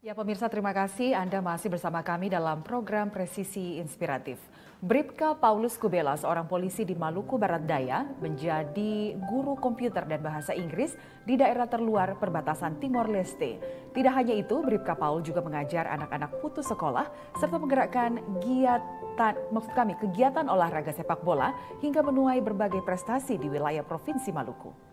Ya pemirsa, terima kasih Anda masih bersama kami dalam program Presisi Inspiratif. Bribka Paulus Kubela, seorang polisi di Maluku Barat Daya, menjadi guru komputer dan bahasa Inggris di daerah terluar perbatasan Timor Leste. Tidak hanya itu, Bribka Paul juga mengajar anak-anak putus sekolah serta menggerakkan kegiatan olahraga sepak bola hingga menuai berbagai prestasi di wilayah Provinsi Maluku.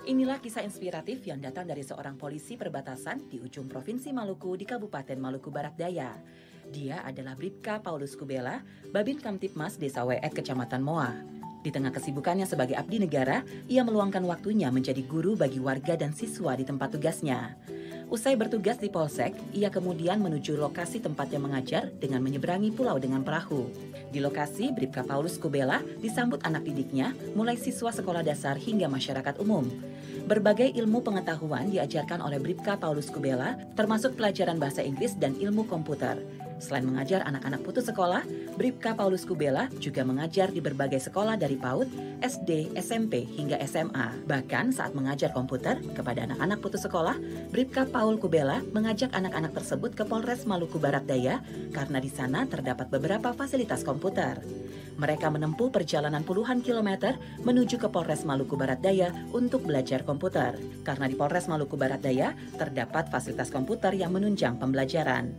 Inilah kisah inspiratif yang datang dari seorang polisi perbatasan di ujung Provinsi Maluku di Kabupaten Maluku Barat Daya. Dia adalah Bribka Paulus Kubela, Babin Kamtipmas Desa Weet, Kecamatan Moa. Di tengah kesibukannya sebagai abdi negara, ia meluangkan waktunya menjadi guru bagi warga dan siswa di tempat tugasnya. Usai bertugas di Polsek, ia kemudian menuju lokasi tempatnya mengajar dengan menyeberangi pulau dengan perahu. Di lokasi, Bribka Paulus Kubela disambut anak didiknya, mulai siswa sekolah dasar hingga masyarakat umum. Berbagai ilmu pengetahuan diajarkan oleh Bribka Paulus Kubela, termasuk pelajaran bahasa Inggris dan ilmu komputer. Selain mengajar anak-anak putus sekolah, Bribka Paulus Kubela juga mengajar di berbagai sekolah dari PAUD, SD, SMP, hingga SMA. Bahkan saat mengajar komputer kepada anak-anak putus sekolah, Bribka Paul Kubela mengajak anak-anak tersebut ke Polres Maluku Barat Daya karena di sana terdapat beberapa fasilitas komputer. Mereka menempuh perjalanan puluhan kilometer menuju ke Polres Maluku Barat Daya untuk belajar komputer. Karena di Polres Maluku Barat Daya terdapat fasilitas komputer yang menunjang pembelajaran.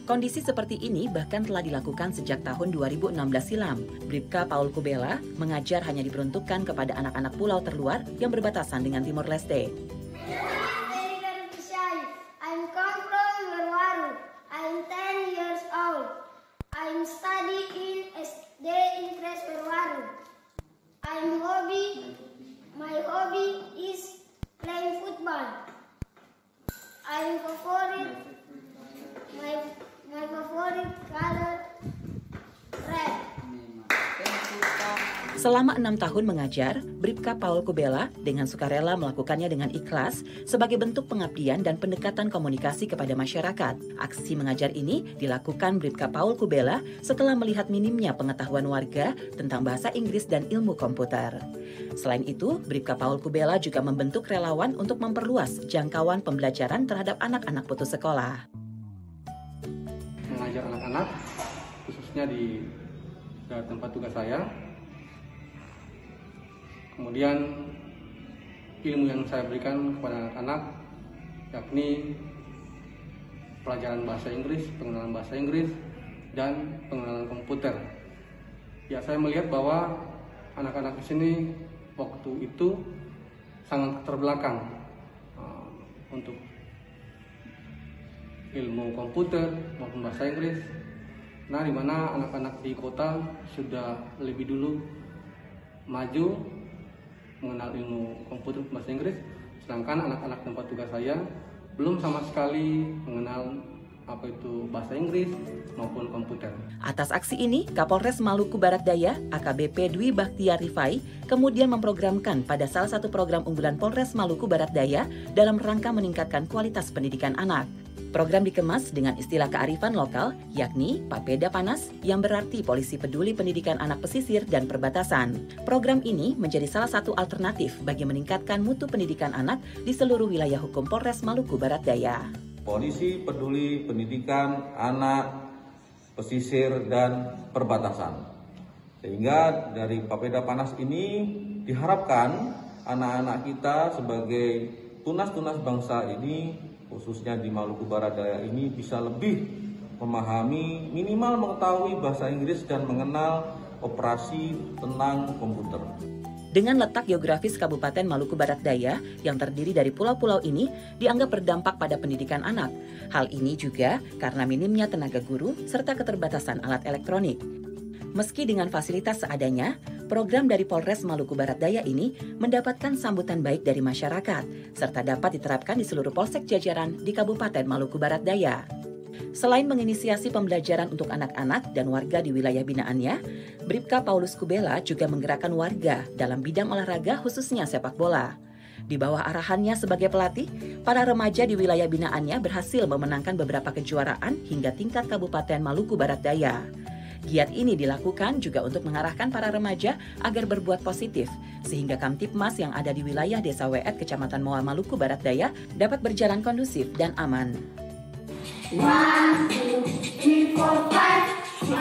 Kondisi seperti ini bahkan telah dilakukan sejak tahun 2016 silam. Bribka Paul Kubela mengajar hanya diperuntukkan kepada anak-anak pulau terluar yang berbatasan dengan Timor Leste. I'm come from Merwaru. I'm 10 years old. I'm study in SD Interest Merwaru. My hobby is playing football. My favorite color red. Selama 6 tahun mengajar, Bribka Paul Kubela dengan sukarela melakukannya dengan ikhlas sebagai bentuk pengabdian dan pendekatan komunikasi kepada masyarakat. Aksi mengajar ini dilakukan Bribka Paul Kubela setelah melihat minimnya pengetahuan warga tentang bahasa Inggris dan ilmu komputer. Selain itu, Bribka Paul Kubela juga membentuk relawan untuk memperluas jangkauan pembelajaran terhadap anak-anak putus sekolah. Mengajar anak-anak, khususnya di tempat tugas saya. Kemudian ilmu yang saya berikan kepada anak-anak yakni pelajaran bahasa Inggris, pengenalan bahasa Inggris, dan pengenalan komputer. Ya, saya melihat bahwa anak-anak di sini waktu itu sangat terbelakang untuk ilmu komputer maupun bahasa Inggris. Nah, di mana anak-anak di kota sudah lebih dulu maju mengenal ilmu komputer bahasa Inggris, sedangkan anak-anak tempat tugas saya belum sama sekali mengenal apa itu bahasa Inggris maupun komputer. Atas aksi ini, Kapolres Maluku Barat Daya, AKBP Dwi Bakhtiar Rifai, kemudian memprogramkan pada salah satu program unggulan Polres Maluku Barat Daya dalam rangka meningkatkan kualitas pendidikan anak. Program dikemas dengan istilah kearifan lokal, yakni Papeda Panas, yang berarti Polisi Peduli Pendidikan Anak Pesisir dan Perbatasan. Program ini menjadi salah satu alternatif bagi meningkatkan mutu pendidikan anak di seluruh wilayah hukum Polres Maluku Barat Daya. Polisi Peduli Pendidikan Anak Pesisir dan Perbatasan. Sehingga dari Papeda Panas ini diharapkan anak-anak kita sebagai tunas-tunas bangsa ini, khususnya di Maluku Barat Daya ini, bisa lebih memahami, minimal mengetahui bahasa Inggris dan mengenal operasi tentang komputer. Dengan letak geografis Kabupaten Maluku Barat Daya yang terdiri dari pulau-pulau ini dianggap berdampak pada pendidikan anak. Hal ini juga karena minimnya tenaga guru serta keterbatasan alat elektronik. Meski dengan fasilitas seadanya, program dari Polres Maluku Barat Daya ini mendapatkan sambutan baik dari masyarakat, serta dapat diterapkan di seluruh polsek jajaran di Kabupaten Maluku Barat Daya. Selain menginisiasi pembelajaran untuk anak-anak dan warga di wilayah binaannya, Bribka Paulus Kubela juga menggerakkan warga dalam bidang olahraga khususnya sepak bola. Di bawah arahannya sebagai pelatih, para remaja di wilayah binaannya berhasil memenangkan beberapa kejuaraan hingga tingkat Kabupaten Maluku Barat Daya. Giat ini dilakukan juga untuk mengarahkan para remaja agar berbuat positif, sehingga Kamtipmas yang ada di wilayah Desa Weet, Kecamatan Moa, Maluku Barat Daya dapat berjalan kondusif dan aman. 1, 2, 3, 4, 5,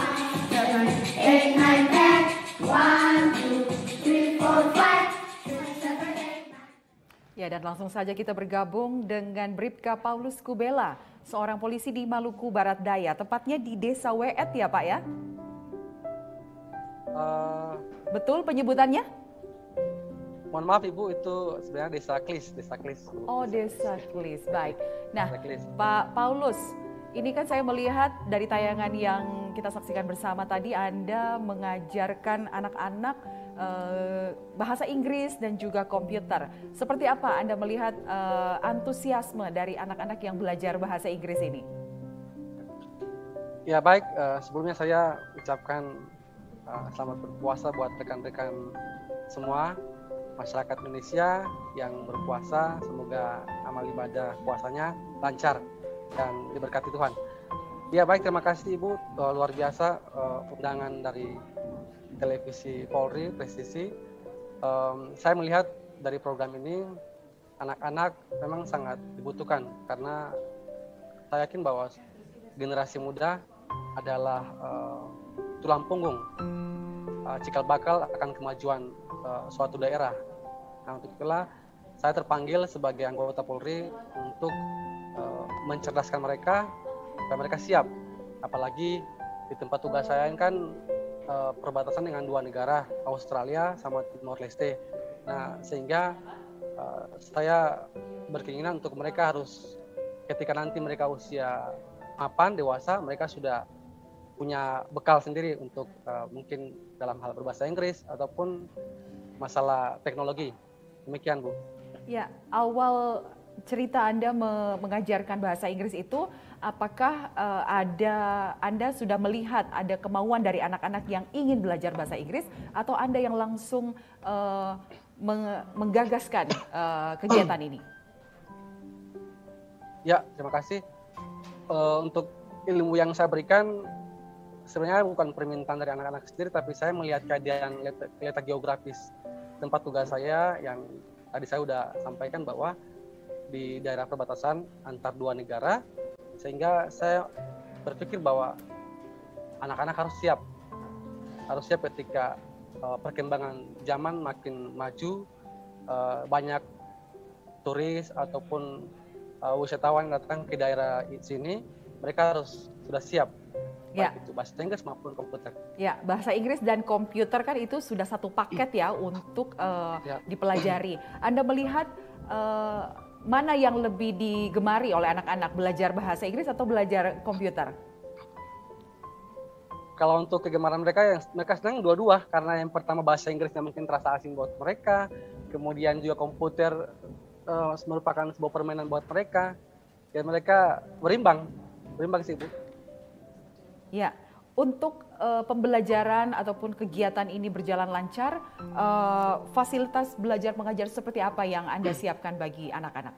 6, 7, 8, 9, 10. 1, 2, 3, 4, 5. Ya, dan langsung saja kita bergabung dengan Bribka Paulus Kubela, seorang polisi di Maluku Barat Daya, tepatnya di Desa Weet ya Pak ya? Betul penyebutannya? Mohon maaf Ibu, itu sebenarnya Desa Klis. Oh, Desa Klis, baik. Nah, Desa Klis. Pak Paulus, ini kan saya melihat dari tayangan yang kita saksikan bersama tadi, Anda mengajarkan anak-anak bahasa Inggris dan juga komputer. Seperti apa Anda melihat antusiasme dari anak-anak yang belajar bahasa Inggris ini? Ya baik, sebelumnya saya ucapkan selamat berpuasa buat rekan-rekan semua masyarakat Indonesia yang berpuasa. Semoga amal ibadah puasanya lancar dan diberkati Tuhan. Ya baik, terima kasih Ibu, luar biasa undangan dari televisi Polri Presisi. Saya melihat dari program ini anak-anak memang sangat dibutuhkan, karena saya yakin bahwa generasi muda adalah tulang punggung cikal bakal akan kemajuan suatu daerah. Nah, untuk itulah saya terpanggil sebagai anggota Polri untuk mencerdaskan mereka supaya mereka siap. Apalagi di tempat tugas saya ini kan perbatasan dengan 2 negara, Australia sama Timor Leste. Nah, sehingga saya berkeinginan untuk mereka harus, ketika nanti mereka usia mapan, dewasa, mereka sudah punya bekal sendiri untuk mungkin dalam hal berbahasa Inggris ataupun masalah teknologi. Demikian, Bu. Ya, awal cerita Anda mengajarkan bahasa Inggris itu, apakah Anda sudah melihat ada kemauan dari anak-anak yang ingin belajar bahasa Inggris, atau Anda yang langsung menggagaskan kegiatan ini? Ya, terima kasih. Untuk ilmu yang saya berikan sebenarnya bukan permintaan dari anak-anak sendiri, tapi saya melihat keadaan letak geografis tempat tugas saya yang tadi saya sudah sampaikan bahwa di daerah perbatasan antar 2 negara, sehingga saya berpikir bahwa anak-anak harus siap ketika perkembangan zaman makin maju, banyak turis ataupun wisatawan datang ke daerah sini, mereka harus sudah siap. Ya. Baik itu bahasa Inggris maupun komputer. Ya, bahasa Inggris dan komputer kan itu sudah satu paket ya untuk dipelajari. Anda melihat mana yang lebih digemari oleh anak-anak, belajar bahasa Inggris atau belajar komputer? Kalau untuk kegemaran mereka senang dua-dua, karena yang pertama bahasa Inggrisnya mungkin terasa asing buat mereka, kemudian juga komputer merupakan sebuah permainan buat mereka, dan mereka berimbang sih, Bu. Ya, untuk pembelajaran ataupun kegiatan ini berjalan lancar, fasilitas belajar mengajar seperti apa yang Anda siapkan bagi anak-anak?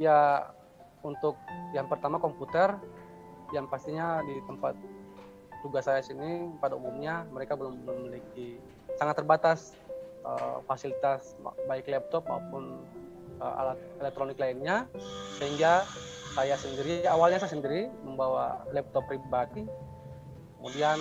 Ya, untuk yang pertama komputer, yang pastinya di tempat tugas saya sini pada umumnya mereka belum memiliki, sangat terbatas fasilitas baik laptop maupun alat elektronik lainnya, sehingga awalnya saya sendiri membawa laptop pribadi, kemudian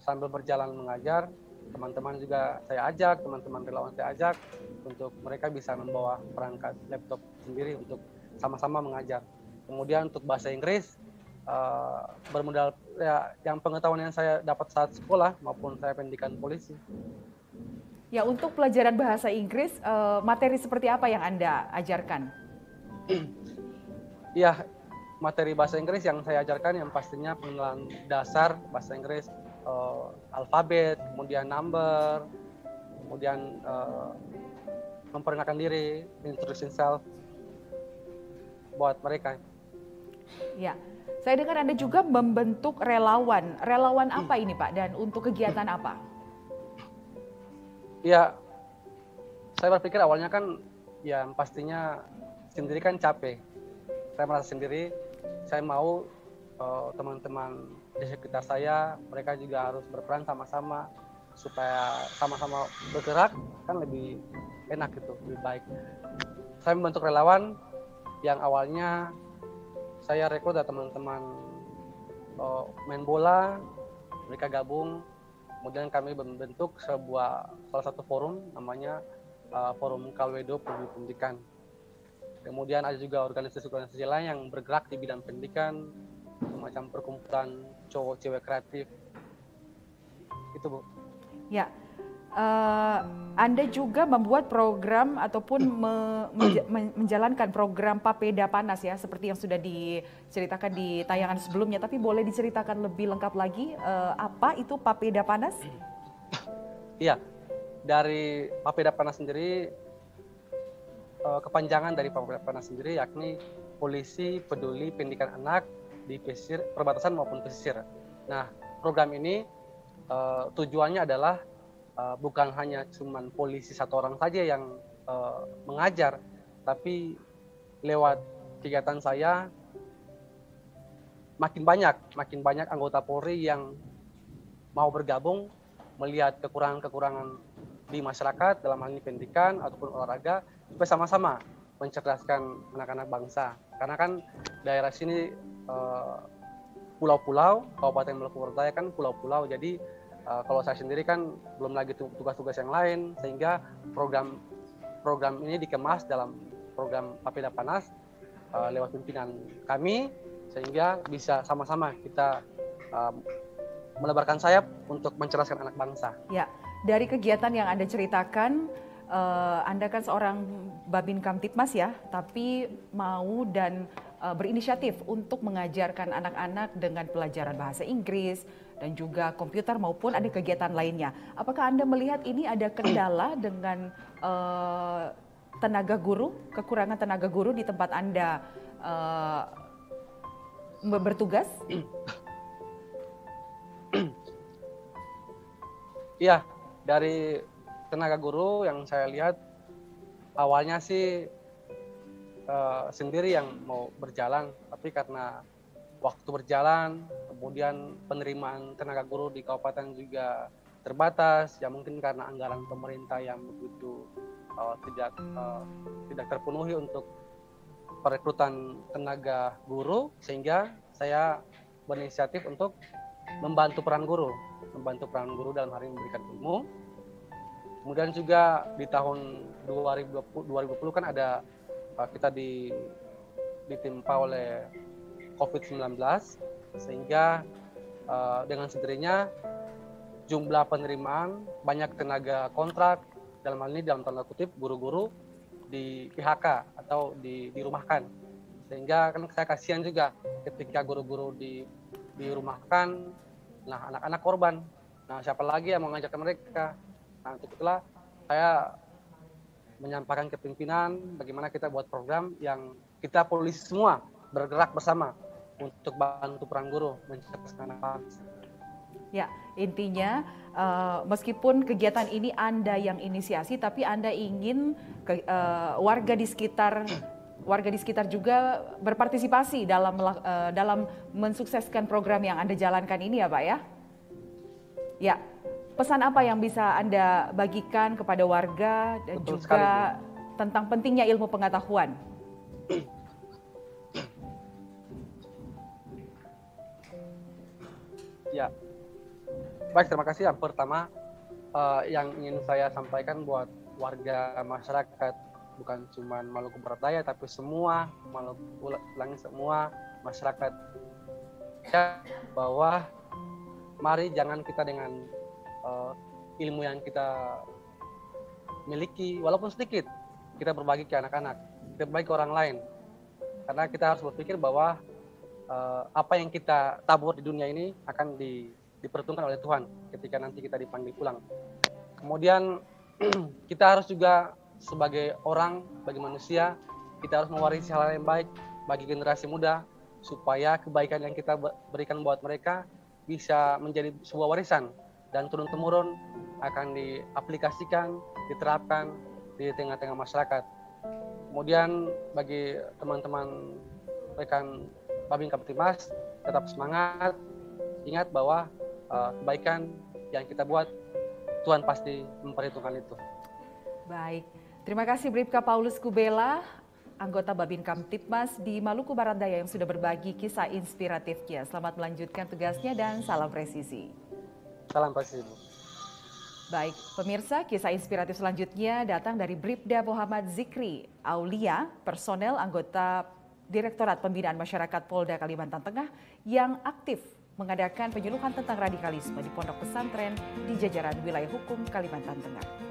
sambil berjalan mengajar, teman-teman juga saya ajak, teman-teman relawan saya ajak untuk mereka bisa membawa perangkat laptop sendiri untuk sama-sama mengajar. Kemudian untuk bahasa Inggris, bermodal ya, yang pengetahuan yang saya dapat saat sekolah maupun saya pendidikan polisi. Ya, untuk pelajaran bahasa Inggris, materi seperti apa yang Anda ajarkan? Ya, materi bahasa Inggris yang saya ajarkan yang pastinya pengenalan dasar bahasa Inggris, alfabet, kemudian number, kemudian memperkenalkan diri, introduction self buat mereka. Ya, saya dengar Anda juga membentuk relawan. Relawan apa ini Pak dan untuk kegiatan apa? Ya, saya berpikir awalnya kan ya pastinya sendiri kan capek. Saya merasa sendiri, saya mau teman-teman di sekitar saya, mereka juga harus berperan sama-sama supaya sama-sama bergerak, kan lebih enak gitu, lebih baik. Saya membentuk relawan yang awalnya saya rekrut dari teman-teman main bola, mereka gabung, kemudian kami membentuk salah satu forum namanya Forum Kalwedo Peduli Pendidikan. Kemudian ada juga organisasi-organisasi lain yang bergerak di bidang pendidikan, semacam perkumpulan cowok cewek kreatif. Itu Bu. Ya, Anda juga membuat program ataupun menjalankan program Papeda Panas ya, seperti yang sudah diceritakan di tayangan sebelumnya. Tapi boleh diceritakan lebih lengkap lagi apa itu Papeda Panas? Iya, dari Papeda Panas sendiri, kepanjangan dari Papeda Panas sendiri yakni Polisi Peduli Pendidikan Anak di pesisir, perbatasan maupun pesisir. Nah, program ini tujuannya adalah bukan hanya cuman polisi satu orang saja yang mengajar, tapi lewat kegiatan saya makin banyak anggota Polri yang mau bergabung melihat kekurangan-kekurangan di masyarakat dalam hal ini pendidikan ataupun olahraga supaya sama-sama mencerdaskan anak-anak bangsa. Karena kan daerah sini pulau-pulau, Kabupaten Maluku Barat Daya kan pulau-pulau, jadi kalau saya sendiri kan belum lagi tugas-tugas yang lain, sehingga program ini dikemas dalam program Papeda Panas lewat pimpinan kami, sehingga bisa sama-sama kita melebarkan sayap untuk mencerdaskan anak bangsa. Ya, dari kegiatan yang Anda ceritakan, Anda kan seorang Babin Kamtipmas ya, tapi mau dan berinisiatif untuk mengajarkan anak-anak dengan pelajaran bahasa Inggris dan juga komputer maupun ada kegiatan lainnya. Apakah Anda melihat ini ada kendala dengan tenaga guru, kekurangan tenaga guru di tempat Anda bertugas? Iya, dari tenaga guru yang saya lihat awalnya sih sendiri yang mau berjalan, tapi karena waktu berjalan, kemudian penerimaan tenaga guru di kabupaten juga terbatas, ya mungkin karena anggaran pemerintah yang begitu tidak terpenuhi untuk perekrutan tenaga guru, sehingga saya berinisiatif untuk membantu peran guru dalam hal ini memberikan ilmu. Kemudian juga di tahun 2020 kan ada kita ditimpa oleh COVID-19, sehingga dengan sendirinya jumlah penerimaan banyak tenaga kontrak, dalam hal ini dalam tanda kutip guru-guru di PHK atau dirumahkan, sehingga kan saya kasihan juga ketika guru-guru dirumahkan, nah anak-anak korban, nah siapa lagi yang mau ngajak mereka. Nah untuk itulah saya menyampaikan ke pimpinan bagaimana kita buat program yang kita polisi semua bergerak bersama untuk bantu peran guru mencerdaskan anak bangsa. Ya, intinya meskipun kegiatan ini Anda yang inisiasi, tapi Anda ingin warga di sekitar juga berpartisipasi dalam mensukseskan program yang Anda jalankan ini ya Pak ya? Ya, pesan apa yang bisa Anda bagikan kepada warga dan Betul juga sekali, tentang pentingnya ilmu pengetahuan? Ya, baik, terima kasih. Yang pertama yang ingin saya sampaikan buat warga masyarakat, bukan cuma Maluku Barat Daya, tapi semua Maluku semua masyarakat, ya, bahwa mari jangan kita dengan ilmu yang kita miliki, walaupun sedikit, kita berbagi ke anak-anak, kita berbagi ke orang lain. Karena kita harus berpikir bahwa apa yang kita tabur di dunia ini akan diperhitungkan oleh Tuhan ketika nanti kita dipanggil pulang. Kemudian kita harus juga sebagai orang, bagi manusia, kita harus mewarisi hal yang baik bagi generasi muda, supaya kebaikan yang kita berikan buat mereka bisa menjadi sebuah warisan dan turun-temurun akan diaplikasikan, diterapkan di tengah-tengah masyarakat. Kemudian bagi teman-teman rekan Babin Kamtibmas, tetap semangat, ingat bahwa kebaikan yang kita buat, Tuhan pasti memperhitungkan itu. Baik, terima kasih Bribka Paulus Kubela, anggota Babin Kamtibmas di Maluku Barat Daya yang sudah berbagi kisah inspiratifnya. Selamat melanjutkan tugasnya dan salam presisi. Salam presisi, Bu. Baik, pemirsa, kisah inspiratif selanjutnya datang dari Bribda Muhammad Zikri Aulia, personel anggota Direktorat Pembinaan Masyarakat Polda Kalimantan Tengah yang aktif mengadakan penyuluhan tentang radikalisme di pondok pesantren di jajaran wilayah hukum Kalimantan Tengah.